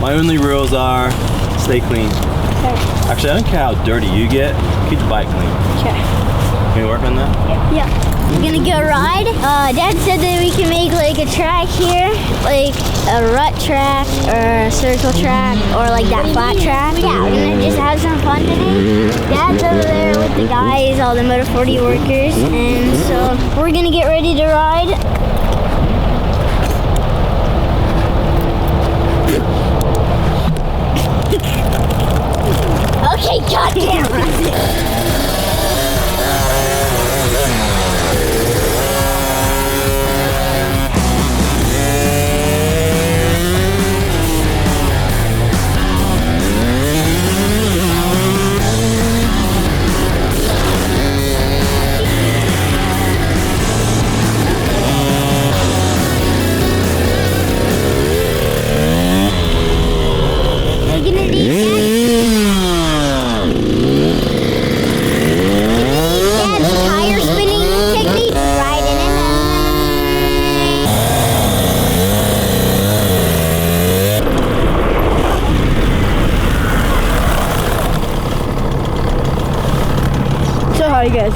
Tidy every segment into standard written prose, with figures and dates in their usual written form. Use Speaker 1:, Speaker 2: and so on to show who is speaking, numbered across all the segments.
Speaker 1: My only rules are stay clean.
Speaker 2: Okay.
Speaker 1: Actually, I don't care how dirty you get. Keep the bike clean.
Speaker 2: Okay.
Speaker 1: Can we work on that?
Speaker 2: Yeah. We're gonna go ride. Dad said that we can make like a track here, like a rut track or a circle track or like that flat track. Yeah, we're gonna just have some fun today. Dad's over there with the guys, all the Moto 40 workers, and so we're gonna get ready to ride. Okay, goddamn. How you guys?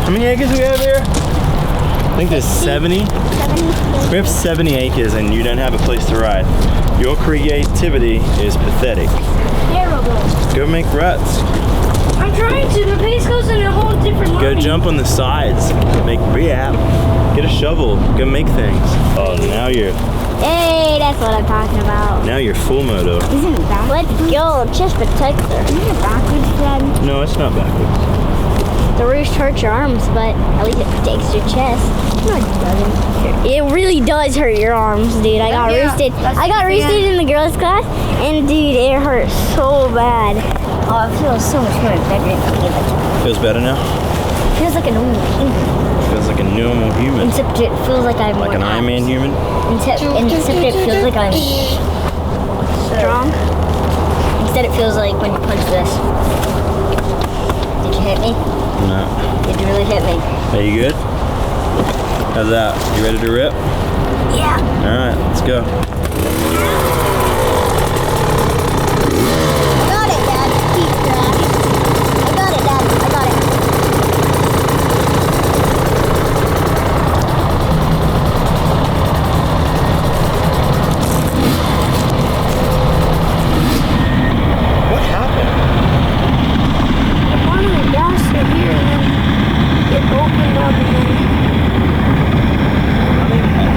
Speaker 1: How many acres do we have here? I think there's 70.
Speaker 2: 70.
Speaker 1: We have 70 acres and you don't have a place to ride. Your creativity is pathetic.
Speaker 2: Terrible.
Speaker 1: Go make ruts.
Speaker 2: I'm trying to. The pace goes in a whole different line.
Speaker 1: Go jump on the sides. Make rehab. Get a shovel. Go make things. Oh, now you're...
Speaker 2: Hey, that's what I'm talking about.
Speaker 1: Now you're full moto.
Speaker 2: Isn't it backwards? Let's go. Just protect her. Isn't it backwards, Dad?
Speaker 1: No, it's not backwards.
Speaker 2: The roost hurts your arms, but at least it protects your chest. No, it doesn't. It really does hurt your arms, dude. I got roosted. I got roosted in the girls' class, and dude, it hurt so bad. Oh, it feels so much more better.
Speaker 1: Feels better now?
Speaker 2: Feels like a normal human.
Speaker 1: Feels like a normal human.
Speaker 2: Except it feels like I'm
Speaker 1: like an Iron Man human?
Speaker 2: Except it feels like I'm strong. Instead it feels like when you punch this. Did you hit me?
Speaker 1: No.
Speaker 2: Did you really hit me?
Speaker 1: Are you good? How's that? You ready to rip?
Speaker 2: Yeah.
Speaker 1: Alright, let's go.
Speaker 2: I got it, Dad. Keep track. I got it, Dad. I got it.
Speaker 1: What happened?
Speaker 2: One of the gas are here and then it opened up and then...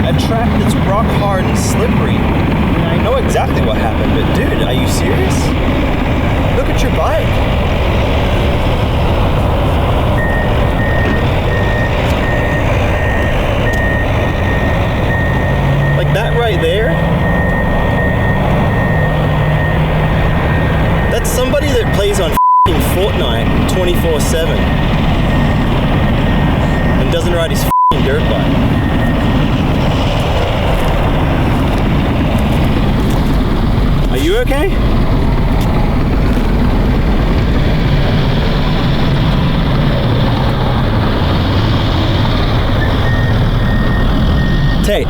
Speaker 1: A track that's rock hard and slippery. I know exactly what happened, but dude, are you serious? Look at your bike. Like that right there? That's somebody that plays on f***ing Fortnite 24/7 and doesn't ride his f***ing dirt bike. Are you okay? Tate.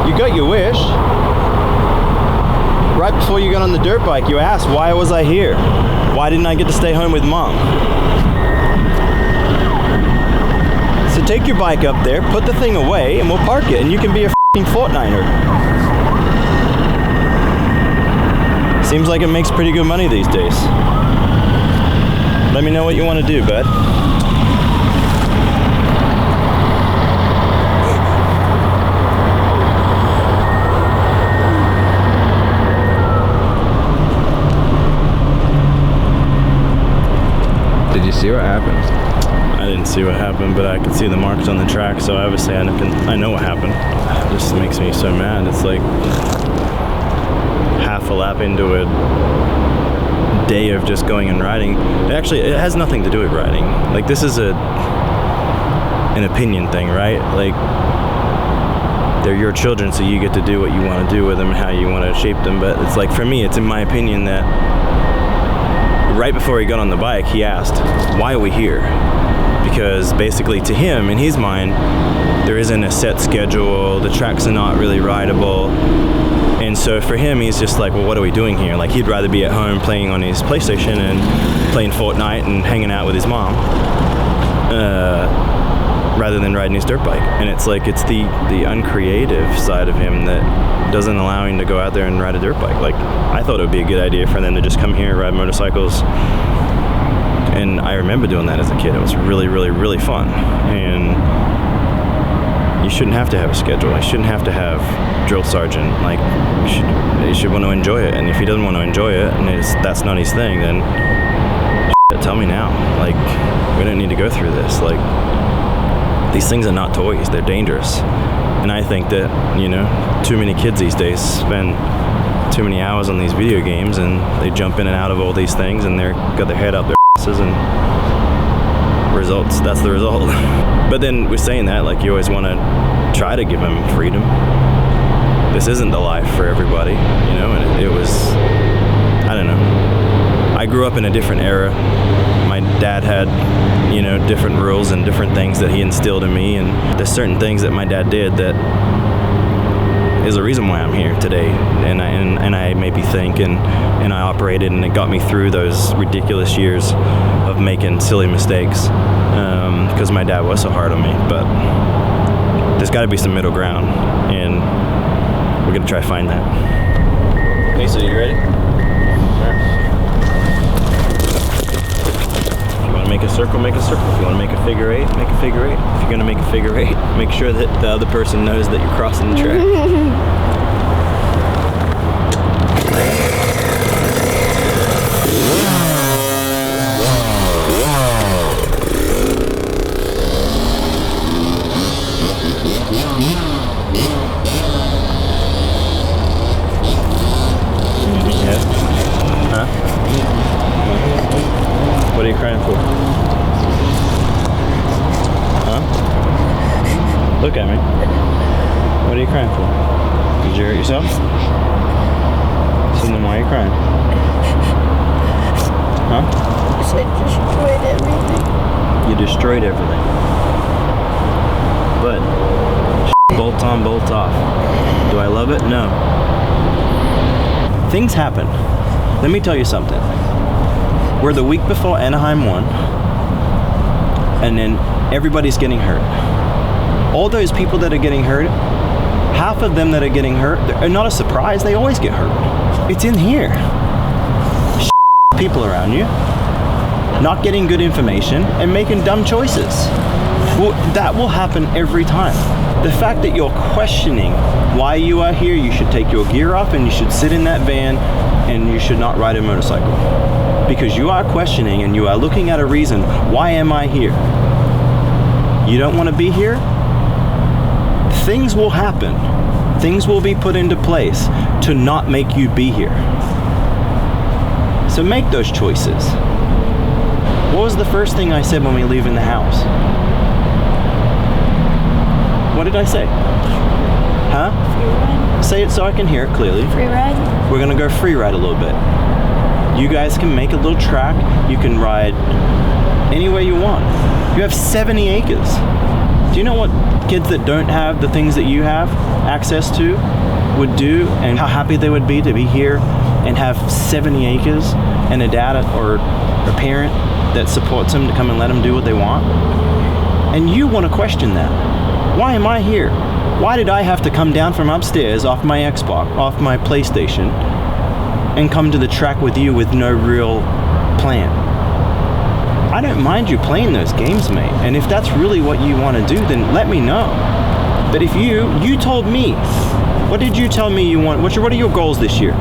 Speaker 1: You got your wish. Right before you got on the dirt bike, you asked, why was I here? Why didn't I get to stay home with Mom? So take your bike up there, put the thing away, and we'll park it, and you can be a f***ing Fortniter. Seems like it makes pretty good money these days. Let me know what you want to do, bud.
Speaker 3: Did you see what happened?
Speaker 1: I didn't see what happened, but I could see the marks on the track, so obviously I know what happened. It just makes me so mad. It's like half a lap into a day of just going and riding. It has nothing to do with riding. Like, this is an opinion thing, right? Like, they're your children, so you get to do what you want to do with them, how you want to shape them. But it's like, for me, it's in my opinion that right before he got on the bike, he asked, why are we here? Because basically to him, in his mind, there isn't a set schedule, the tracks are not really rideable. And so for him, he's just like, well, what are we doing here? Like, he'd rather be at home playing on his PlayStation and playing Fortnite and hanging out with his mom, rather than riding his dirt bike. And it's like, it's the uncreative side of him that doesn't allow him to go out there and ride a dirt bike. Like, I thought it would be a good idea for them to just come here and ride motorcycles. And I remember doing that as a kid. It was really, really, really fun. And you shouldn't have to have a schedule. You shouldn't have to have drill sergeant. Like, you should want to enjoy it. And if he doesn't want to enjoy it, and that's not his thing, then tell me now. Like, we don't need to go through this. Like, these things are not toys. They're dangerous. And I think that, you know, too many kids these days spend too many hours on these video games, and they jump in and out of all these things, and they're got their head up their asses, and that's the result. But then with saying that, like, you always want to try to give them freedom. This isn't the life for everybody, you know, and it was, I don't know. I grew up in a different era. My dad had, you know, different rules and different things that he instilled in me, and there's certain things that my dad did that is the reason why I'm here today, and I maybe think and I operated, and it got me through those ridiculous years of making silly mistakes, because my dad was so hard on me. But there's got to be some middle ground, and we're gonna try to find that. Okay, so you ready? If you want to make a circle, make a circle. If you want to make a figure eight, make a figure eight. If you're gonna make a figure eight, make sure that the other person knows that you're crossing the track. What are you crying for? Huh? Look at me. What are you crying for? Did you hurt yourself? So then why are you crying? Huh?
Speaker 2: I destroyed everything.
Speaker 1: You destroyed everything. But bolt on, bolt off. Do I love it? No. Things happen. Let me tell you something. We're the week before Anaheim 1, and then everybody's getting hurt. All those people that are getting hurt, half of them that are getting hurt are not a surprise. They always get hurt. It's in here. People around you, not getting good information and making dumb choices. Well, that will happen every time. The fact that you're questioning why you are here, you should take your gear off and you should sit in that van and you should not ride a motorcycle. Because you are questioning and you are looking at a reason, why am I here? You don't want to be here? Things will happen. Things will be put into place to not make you be here. So make those choices. What was the first thing I said when we leave in the house? What did I say? Huh?
Speaker 2: Free ride.
Speaker 1: Say it so I can hear it clearly.
Speaker 2: Free ride.
Speaker 1: We're gonna go free ride a little bit. You guys can make a little track. You can ride anywhere you want. You have 70 acres. Do you know what kids that don't have the things that you have access to would do, and how happy they would be to be here and have 70 acres and a dad or a parent that supports them to come and let them do what they want? And you want to question that. Why am I here? Why did I have to come down from upstairs off my Xbox, off my PlayStation, and come to the track with you with no real plan? I don't mind you playing those games, mate. And if that's really what you want to do, then let me know. But if you told me, what did you tell me you want? What are your goals this year?
Speaker 2: I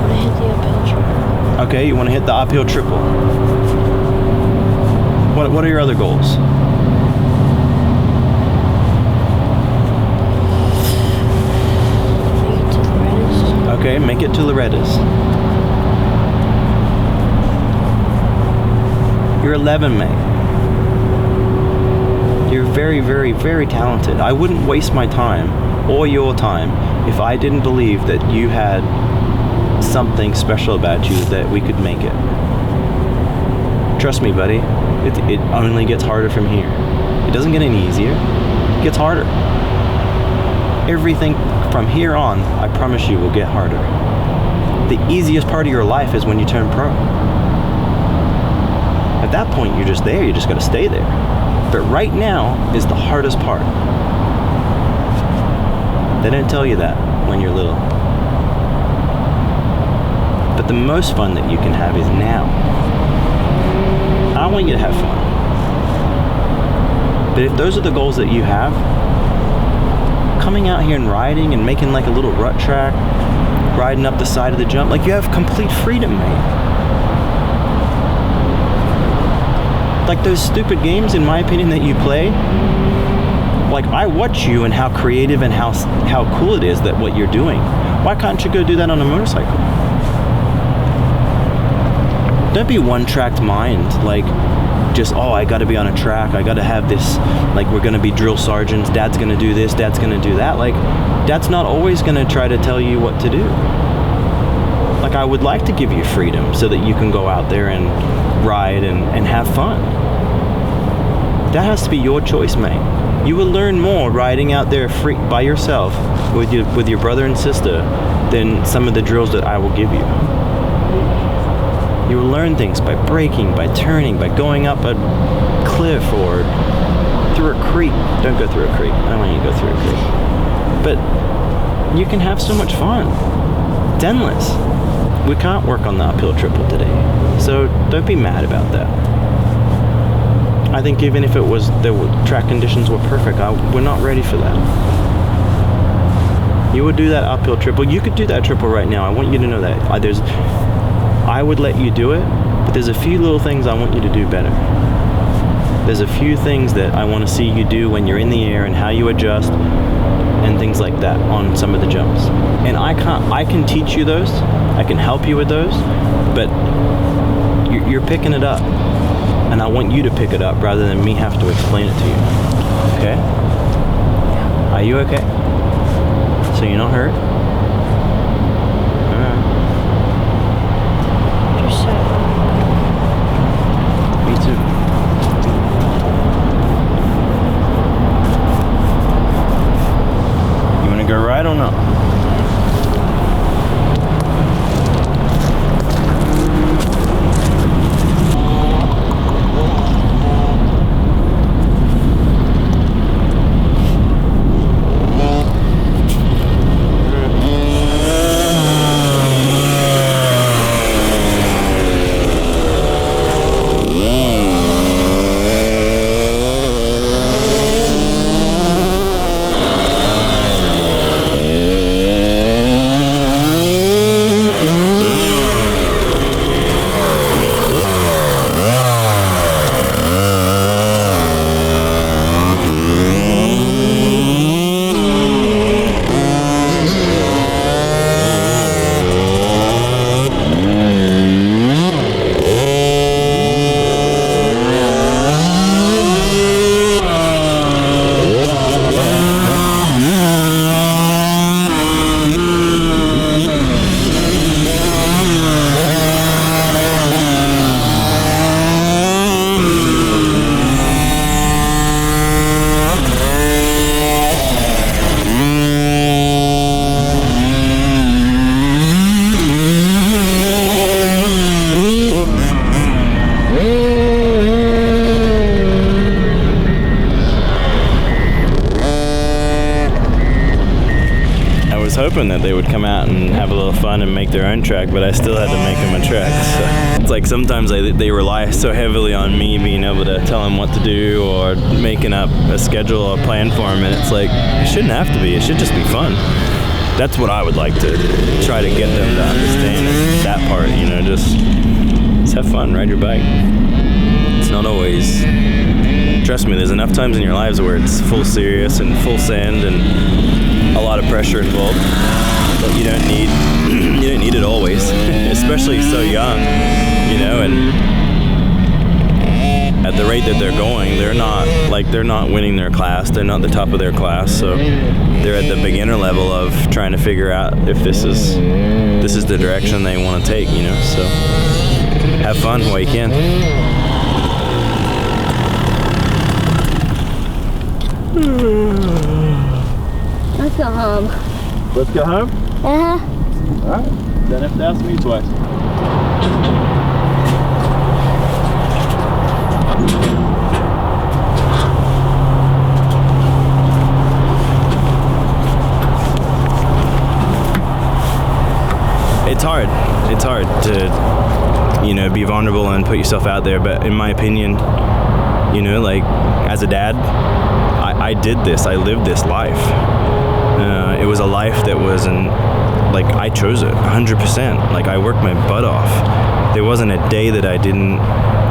Speaker 2: want to hit the uphill triple.
Speaker 1: Okay, you want to hit the uphill triple. What are your other goals? Okay, make it to Loretta's. You're 11, mate. You're very, very, very talented. I wouldn't waste my time or your time if I didn't believe that you had something special about you that we could make it. Trust me, buddy, it only gets harder from here. It doesn't get any easier, it gets harder. Everything from here on, I promise you, will get harder. The easiest part of your life is when you turn pro. At that point, you're just there, you just gotta stay there. But right now is the hardest part. They don't tell you that when you're little. But the most fun that you can have is now. I want you to have fun. But if those are the goals that you have, coming out here and riding and making like a little rut track, riding up the side of the jump, like you have complete freedom, mate. Like those stupid games, in my opinion, that you play, like I watch you and how creative and how cool it is that what you're doing. Why can't you go do that on a motorcycle? Don't be one-tracked mind, like just, oh, I gotta be on a track, I gotta have this, like we're gonna be drill sergeants, dad's gonna do this, dad's gonna do that. Like, dad's not always gonna try to tell you what to do. Like, I would like to give you freedom so that you can go out there and ride and have fun. That has to be your choice, mate. You will learn more riding out there free by yourself with your brother and sister than some of the drills that I will give you. You will learn things by braking, by turning, by going up a cliff or through a creek. Don't go through a creek. I don't want you to go through a creek. But you can have so much fun. It's endless. We can't work on the uphill triple today. So don't be mad about that. I think even if the track conditions were perfect, we're not ready for that. You would do that uphill triple. You could do that triple right now. I want you to know that. I would let you do it, but there's a few little things I want you to do better. There's a few things that I want to see you do when you're in the air and how you adjust and things like that on some of the jumps. And I can teach you those, I can help you with those, but you're picking it up. And I want you to pick it up rather than me have to explain it to you. Okay? Are you okay? So you're not hurt? Me too. You want to go ride or not? Hoping that they would come out and have a little fun and make their own track, but I still had to make them a track. So it's like sometimes they rely so heavily on me being able to tell them what to do or making up a schedule or plan for them, and it's like, it shouldn't have to be. It should just be fun. That's what I would like to try to get them to understand, that part, you know, just have fun, ride your bike. It's not always, trust me, there's enough times in your lives where it's full serious and full send and a lot of pressure involved, but you don't need it always, especially so young, you know. And at the rate that they're going, they're not winning their class. They're not the top of their class, so they're at the beginner level of trying to figure out if this is the direction they want to take, you know. So have fun while you can.
Speaker 2: Let's go home.
Speaker 1: Let's go home?
Speaker 2: Uh-huh.
Speaker 1: Alright. Don't have to ask me twice. It's hard to, you know, be vulnerable and put yourself out there, but in my opinion, you know, like, as a dad, I did this, I lived this life. It was a life that wasn't, like, I chose it 100%. Like, I worked my butt off. There wasn't a day that I didn't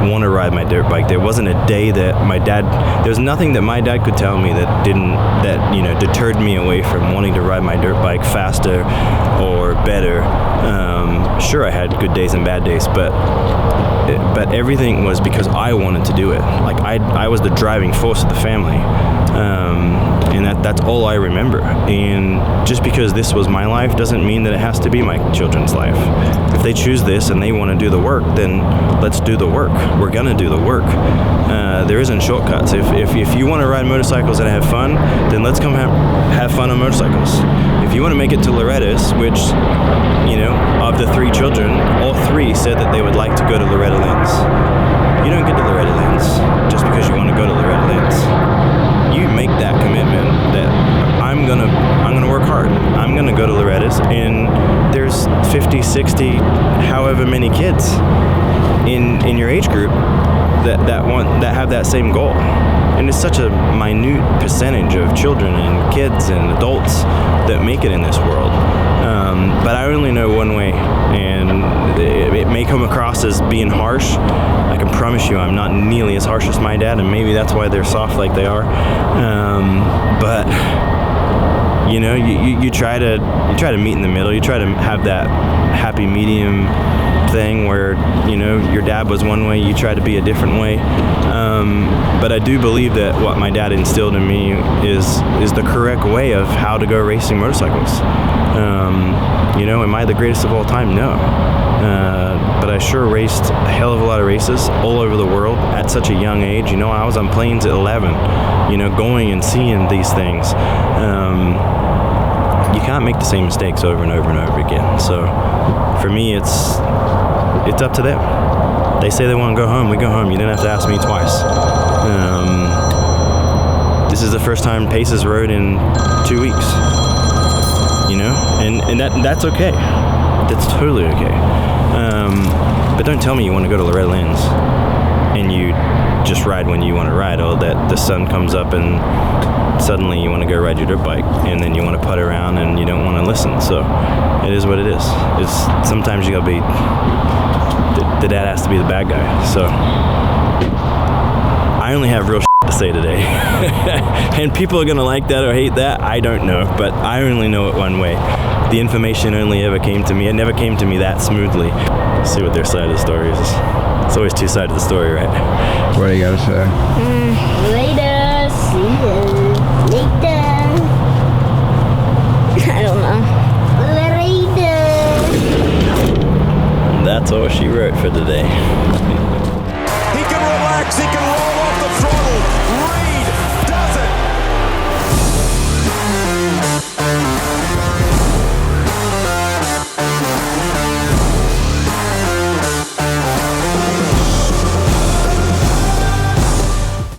Speaker 1: want to ride my dirt bike. There wasn't a day that there was nothing that my dad could tell me that you know, deterred me away from wanting to ride my dirt bike faster or better. Sure, I had good days and bad days, but everything was because I wanted to do it. Like, I was the driving force of the family. And that's all I remember. And just because this was my life doesn't mean that it has to be my children's life. If they choose this and they want to do the work, then let's do the work. We're gonna do the work. There isn't shortcuts. If you want to ride motorcycles and have fun, then let's come have fun on motorcycles. If you want to make it to Loretta's, which, you know, of the 3 children, all 3 said that they would like to go to Loretta Lynn's. You don't get to Loretta Lynn's just because you want to go to Loretta Lynn's. You make that commitment that I'm gonna work hard. I'm gonna go to Loretta's, and there's 50, 60, however many kids in your age group that have that same goal. And it's such a minute percentage of children and kids and adults that make it in this world. But I only know one way, and it may come across as being harsh. I can promise you I'm not nearly as harsh as my dad, and maybe that's why they're soft like they are. But you know, you try to meet in the middle. You try to have that happy medium thing where, you know, your dad was one way, you try to be a different way. But I do believe that what my dad instilled in me is the correct way of how to go racing motorcycles. You know, am I the greatest of all time? No. But I sure raced a hell of a lot of races all over the world at such a young age. You know, I was on planes at 11, you know, going and seeing these things. You can't make the same mistakes over and over and over again. So for me, it's up to them. They say they want to go home, we go home. You didn't have to ask me twice. This is the first time Paces rode in 2 weeks. You know, and that's okay. That's totally okay. But don't tell me you want to go to Loretta Lynn's and you just ride when you want to ride, or that the sun comes up and suddenly you want to go ride your dirt bike, and then you want to putt around and you don't want to listen. So it is what it is. It's sometimes you gotta be the dad has to be the bad guy. So I only have real to say today. And people are gonna like that or hate that, I don't know, but I only know it one way. The information only ever came to me. It never came to me that smoothly. See what their side of the story is. It's always 2 sides of the story, right?
Speaker 3: What do you gotta say?
Speaker 2: Later. See you later. I don't know. Later.
Speaker 1: That's all she wrote for today.